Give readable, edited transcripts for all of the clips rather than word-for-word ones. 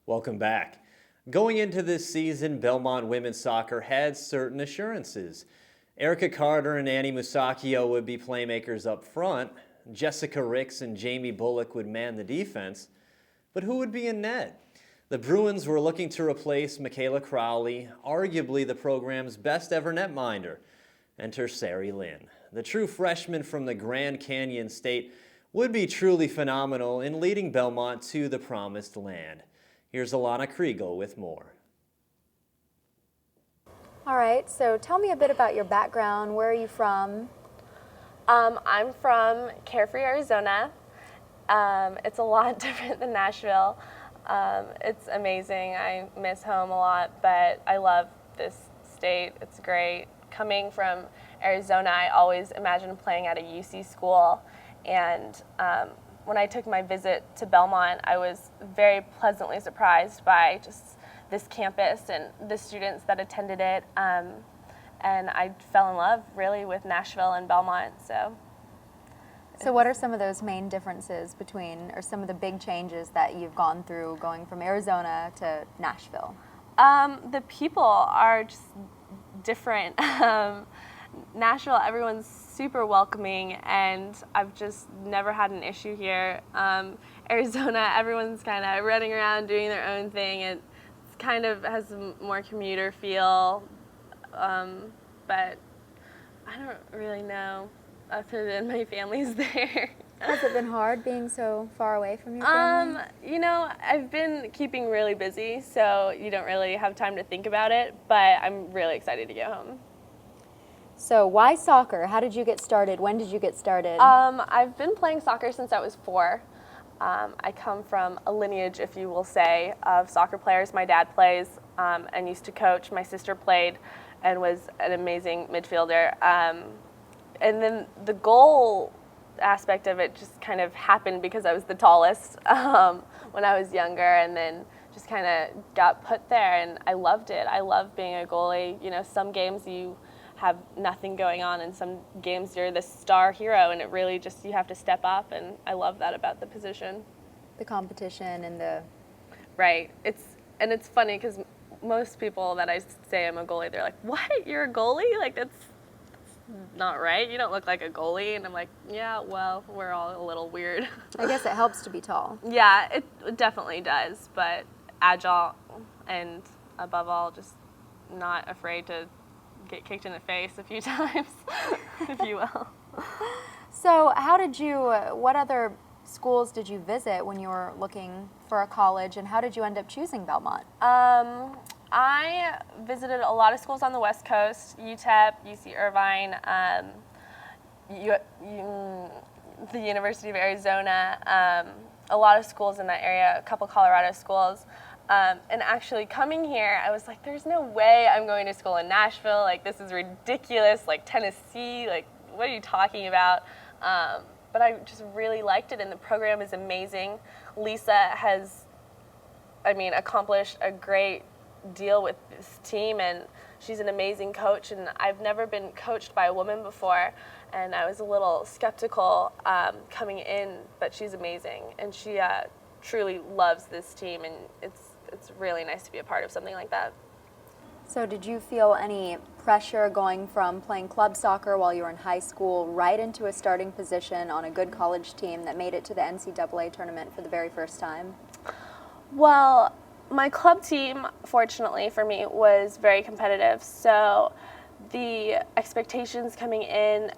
Welcome back. Going into this season, Belmont women's soccer had certain assurances. Erica Carter and Annie Musacchio would be playmakers up front. Jessica Ricks and Jamie Bullock would man the defense. But who would be in net? The Bruins were looking to replace Michaela Crowley, arguably the program's best ever netminder. Enter Sari Lynn. The true freshman from the Grand Canyon State would be truly phenomenal in leading Belmont to the promised land. Here's Alana Kriegel with more. All right, so tell me a bit about your background. Where are you from? I'm from Carefree, Arizona. It's a lot different than Nashville. It's amazing. I miss home a lot, but I love this state. It's great. Coming from Arizona, I always imagined playing at a UC school, and when I took my visit to Belmont, I was very pleasantly surprised by just this campus and the students that attended it, and I fell in love really with Nashville and Belmont. So what are some of those main differences between, or some of the big changes that you've gone through going from Arizona to Nashville? The people are just different. Nashville, everyone's super welcoming, and I've just never had an issue here. Arizona, everyone's kind of running around doing their own thing. It kind of has a more commuter feel, but I don't really know other than my family's there. Has it been hard being so far away from your family? You know, I've been keeping really busy, so you don't really have time to think about it, but I'm really excited to get home. So why soccer? How did you get started? When did you get started? I've been playing soccer since I was 4. I come from a lineage, if you will say, of soccer players. My dad plays and used to coach. My sister played and was an amazing midfielder. And then the goal aspect of it just kind of happened because I was the tallest when I was younger, and then just kind of got put there, and I loved it. I love being a goalie. You know, some games you have nothing going on, and some games you're the star hero, and it really just, you have to step up, and I love that about the position. The competition and the... Right. It's funny because most people that I say I'm a goalie, they're like, what? You're a goalie? Like, that's not right. You don't look like a goalie. And I'm like, yeah, well, we're all a little weird. I guess it helps to be tall. Yeah, it definitely does, but agile and above all, just not afraid to get kicked in the face a few times, if you will. So what other schools did you visit when you were looking for a college, and how did you end up choosing Belmont? I visited a lot of schools on the West Coast, UTEP, UC Irvine, the University of Arizona, a lot of schools in that area, a couple Colorado schools. And actually coming here, I was like, there's no way I'm going to school in Nashville. Like, this is ridiculous. Like, Tennessee, like, what are you talking about? But I just really liked it, and the program is amazing. Lisa has, accomplished a great deal with this team, and she's an amazing coach, and I've never been coached by a woman before, and I was a little skeptical coming in, but she's amazing, and she truly loves this team, and it's really nice to be a part of something like that. So did you feel any pressure going from playing club soccer while you were in high school right into a starting position on a good college team that made it to the NCAA tournament for the very first time? Well, my club team, fortunately for me, was very competitive, so the expectations coming in,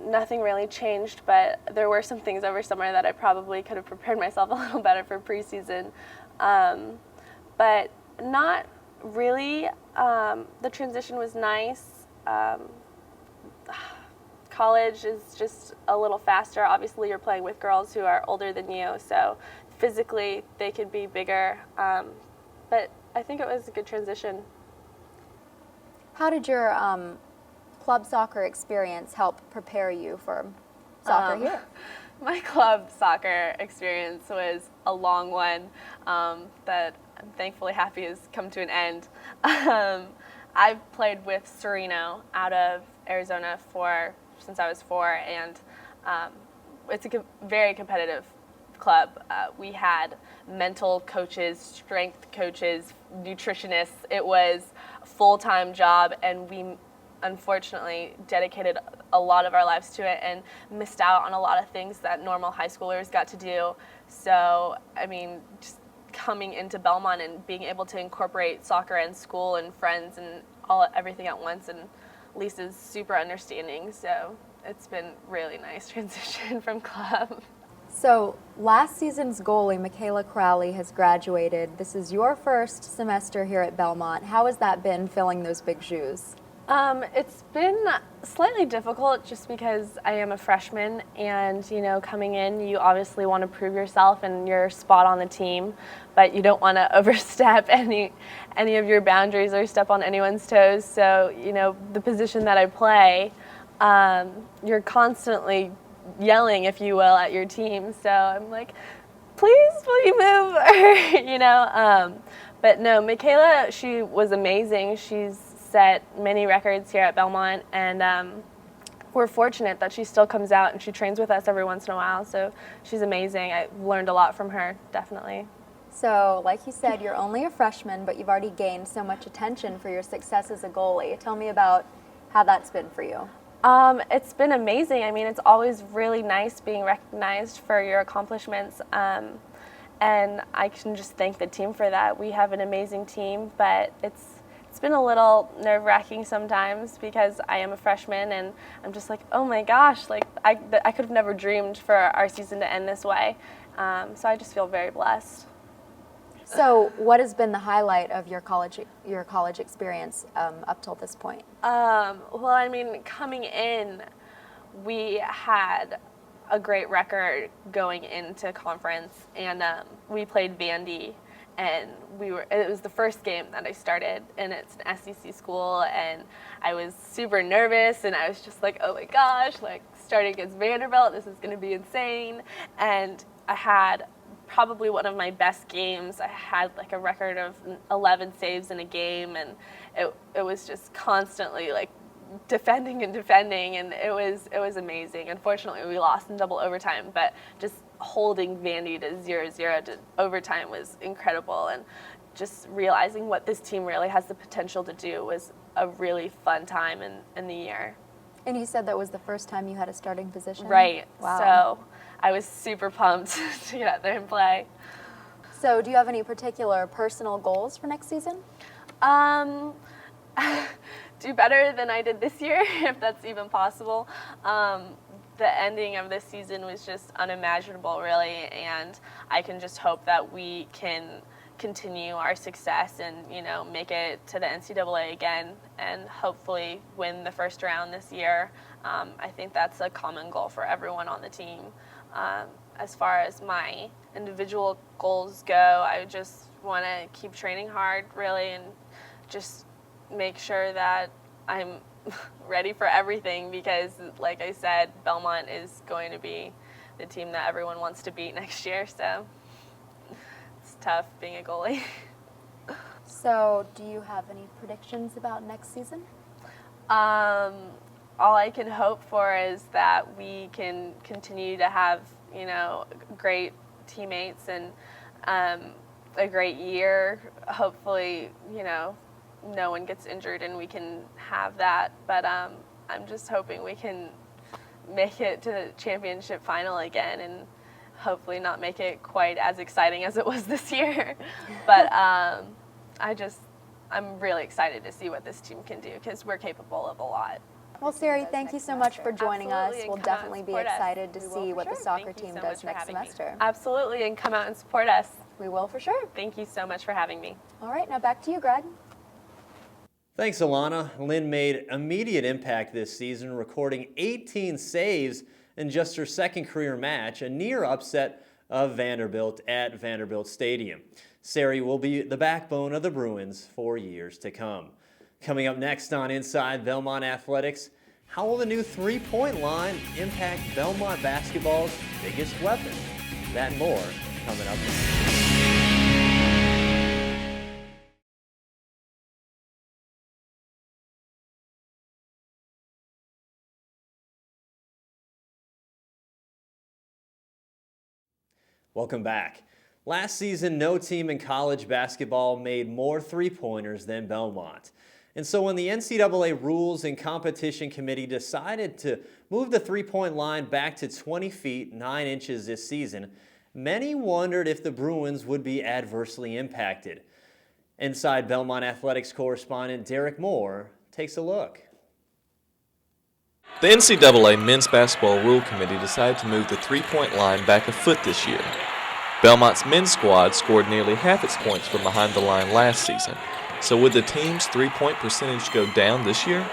nothing really changed, but there were some things over summer that I probably could have prepared myself a little better for preseason, but not really. The transition was nice. College is just a little faster. Obviously, you're playing with girls who are older than you, so physically they could be bigger, but I think it was a good transition. How did your club soccer experience help prepare you for soccer here? My club soccer experience was a long one that I'm thankfully happy has come to an end. I've played with Sereno out of Arizona since I was 4, and it's a very competitive club. We had mental coaches, strength coaches, nutritionists. It was a full-time job, and we unfortunately dedicated a lot of our lives to it and missed out on a lot of things that normal high schoolers got to do. So, I mean, just coming into Belmont and being able to incorporate soccer and school and friends and everything at once, and Lisa's super understanding, so it's been really nice transition from club. So last season's goalie, Michaela Crowley, has graduated. This is your first semester here at Belmont. How has that been, filling those big shoes? It's been slightly difficult just because I am a freshman, and coming in, you obviously want to prove yourself and your spot on the team, but you don't want to overstep any of your boundaries or step on anyone's toes. So the position that I play, you're constantly yelling, if you will, at your team. So I'm like, please, will you move? But no, Michaela, she was amazing. She's set many records here at Belmont, and we're fortunate that she still comes out and she trains with us every once in a while, so she's amazing. I learned a lot from her, definitely. So, like you said, you're only a freshman, but you've already gained so much attention for your success as a goalie. Tell me about how that's been for you. It's been amazing. I mean, it's always really nice being recognized for your accomplishments, and I can just thank the team for that. We have an amazing team, but it's been a little nerve-wracking sometimes because I am a freshman and I'm just like, oh my gosh, like I could have never dreamed for our season to end this way. So I just feel very blessed. So what has been the highlight of your college experience up till this point? Well, I mean, coming in, we had a great record going into conference, and we played Vandy. And it was the first game that I started, and it's an SEC school, and I was super nervous, and I was just like, oh my gosh, like starting against Vanderbilt, this is gonna be insane. And I had probably one of my best games. I had like a record of 11 saves in a game, and it was just constantly like defending, and it was amazing. Unfortunately, we lost in double overtime, but just holding Vandy to 0-0 to overtime was incredible, and just realizing what this team really has the potential to do was a really fun time in the year. And you said that was the first time you had a starting position? Right. Wow. So I was super pumped to get out there and play. So do you have any particular personal goals for next season? Do better than I did this year, if that's even possible. The ending of this season was just unimaginable, really, and I can just hope that we can continue our success and make it to the NCAA again, and hopefully win the first round this year. I think that's a common goal for everyone on the team. As far as my individual goals go, I just want to keep training hard, really, and just make sure that I'm ready for everything, because like I said, Belmont is going to be the team that everyone wants to beat next year, so it's tough being a goalie. So do you have any predictions about next season? All I can hope for is that we can continue to have great teammates and a great year. Hopefully no one gets injured and we can have that, but I'm just hoping we can make it to the championship final again, and hopefully not make it quite as exciting as it was this year. But I'm really excited to see what this team can do, because we're capable of a lot. Well, Sari, thank you so much for joining Absolutely, us. and We'll come out definitely and be support us. excited to We will see for what the sure. soccer Thank you team so does much for next having me. semester. Absolutely, and come out and support us. We will for sure. Thank you so much for having me. All right, now back to you, Greg. Thanks, Alana. Lynn made immediate impact this season, recording 18 saves in just her second career match, a near upset of Vanderbilt at Vanderbilt Stadium. Sari will be the backbone of the Bruins for years to come. Coming up next on Inside Belmont Athletics, how will the new three-point line impact Belmont basketball's biggest weapon? That and more coming up next. Welcome back. Last season, no team in college basketball made more three-pointers than Belmont. And so when the NCAA Rules and Competition Committee decided to move the three-point line back to 20 feet 9 inches this season, many wondered if the Bruins would be adversely impacted. Inside Belmont Athletics correspondent Derek Moore takes a look. The NCAA Men's Basketball Rule Committee decided to move the three-point line back a foot this year. Belmont's men's squad scored nearly half its points from behind the line last season. So would the team's three-point percentage go down this year?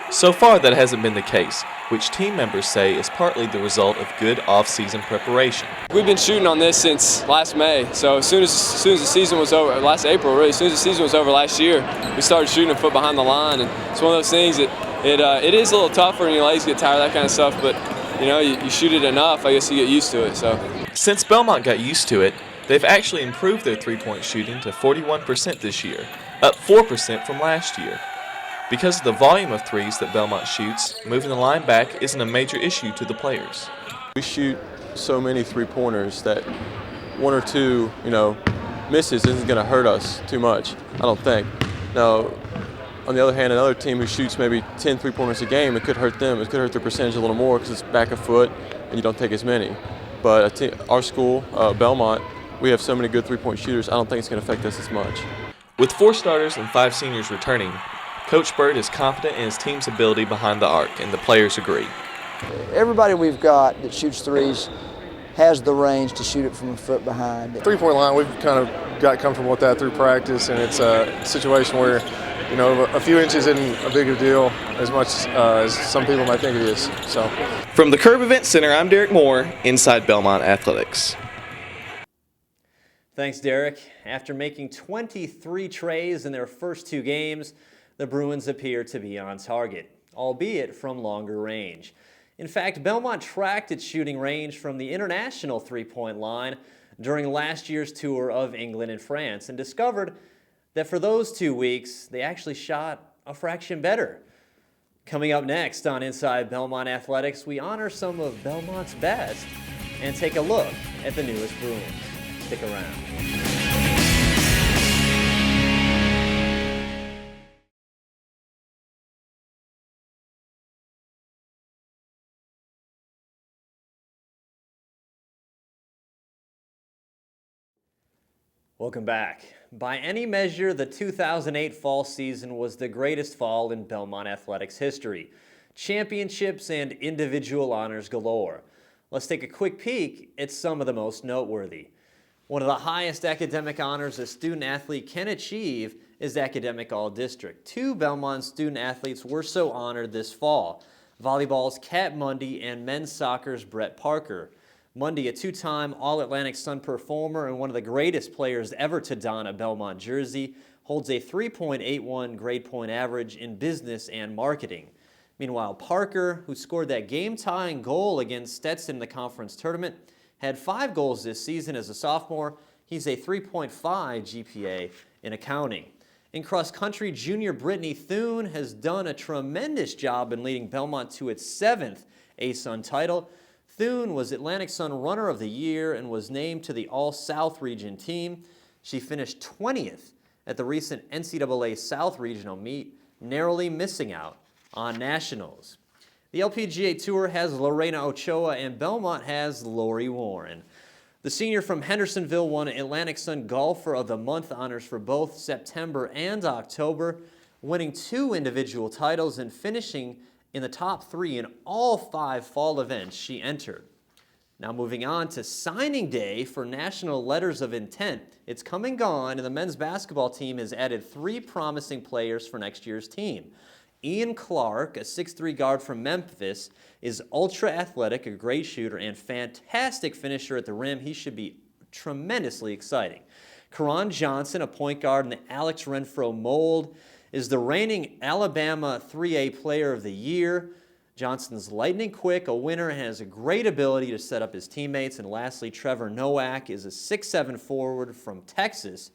So far that hasn't been the case, which team members say is partly the result of good off-season preparation. We've been shooting on this since last May, so as soon as the season was over, last April really, as soon as the season was over last year, we started shooting a foot behind the line, and it's one of those things that it is a little tougher and your legs get tired, that kind of stuff, but you shoot it enough, I guess you get used to it. So since Belmont got used to it, they've actually improved their three-point shooting to 41% this year, up 4% from last year. Because of the volume of threes that Belmont shoots, moving the line back isn't a major issue to the players. We shoot so many three-pointers that one or two, misses isn't going to hurt us too much, I don't think. Now, on the other hand, another team who shoots maybe 10 three-pointers a game, it could hurt them. It could hurt their percentage a little more because it's back a foot and you don't take as many. But our school, Belmont, we have so many good three-point shooters, I don't think it's going to affect us as much. With 4 starters and 5 seniors returning, Coach Bird is confident in his team's ability behind the arc, and the players agree. Everybody we've got that shoots threes has the range to shoot it from a foot behind. Three-point line, we've kind of got comfortable with that through practice, and it's a situation where, a few inches isn't a big a deal as much as some people might think it is. So, from the Curb Event Center, I'm Derek Moore, inside Belmont Athletics. Thanks, Derek. After making 23 trays in their first 2 games, the Bruins appear to be on target, albeit from longer range. In fact, Belmont tracked its shooting range from the international three-point line during last year's tour of England and France and discovered that for those 2 weeks, they actually shot a fraction better. Coming up next on Inside Belmont Athletics, we honor some of Belmont's best and take a look at the newest Bruins. Stick around. Welcome back. By any measure, the 2008 fall season was the greatest fall in Belmont Athletics history. Championships and individual honors galore. Let's take a quick peek at some of the most noteworthy. One of the highest academic honors a student athlete can achieve is Academic All-District. 2 Belmont student athletes were so honored this fall. Volleyball's Kat Mundy and men's soccer's Brett Parker. Mundy, a 2-time All-Atlantic Sun performer and one of the greatest players ever to don a Belmont jersey, holds a 3.81 grade point average in business and marketing. Meanwhile, Parker, who scored that game-tying goal against Stetson in the conference tournament, had 5 goals this season as a sophomore. He's a 3.5 GPA in accounting. In cross-country, junior Brittany Thune has done a tremendous job in leading Belmont to its 7th ASUN title. Thune was Atlantic Sun Runner of the Year and was named to the All-South Region team. She finished 20th at the recent NCAA South Regional meet, narrowly missing out on nationals. The LPGA Tour has Lorena Ochoa and Belmont has Lori Warren. The senior from Hendersonville won Atlantic Sun Golfer of the Month honors for both September and October, winning 2 individual titles and finishing in the top 3 in all 5 fall events she entered. Now moving on to signing day for National Letters of Intent. It's come and gone, and the men's basketball team has added 3 promising players for next year's team. Ian Clark, a 6'3" guard from Memphis, is ultra athletic, a great shooter, and fantastic finisher at the rim. He should be tremendously exciting. Karan Johnson, a point guard in the Alex Renfro mold, is the reigning Alabama 3A Player of the Year. Johnson's lightning quick, a winner, and has a great ability to set up his teammates. And lastly, Trevor Nowak is a 6'7" forward from Texas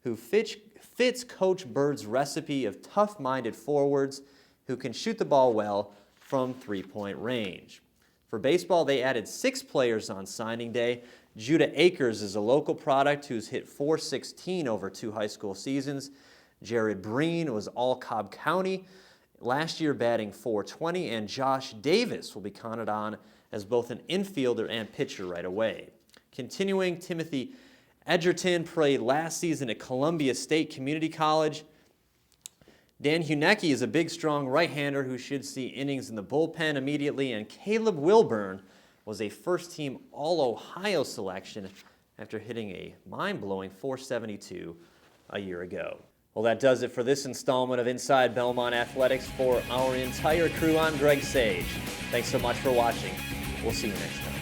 who fits Coach Bird's recipe of tough-minded forwards who can shoot the ball well from three-point range. For baseball, they added 6 players on signing day. Judah Akers is a local product who's hit .416 over 2 high school seasons. Jared Breen was all Cobb County last year, batting .420, and Josh Davis will be counted on as both an infielder and pitcher right away. Continuing, Timothy Edgerton played last season at Columbia State Community College. Dan Hunecki is a big, strong right-hander who should see innings in the bullpen immediately, and Caleb Wilburn was a first-team All-Ohio selection after hitting a mind-blowing .472 a year ago. Well, that does it for this installment of Inside Belmont Athletics. For our entire crew, I'm Greg Sage. Thanks so much for watching. We'll see you next time.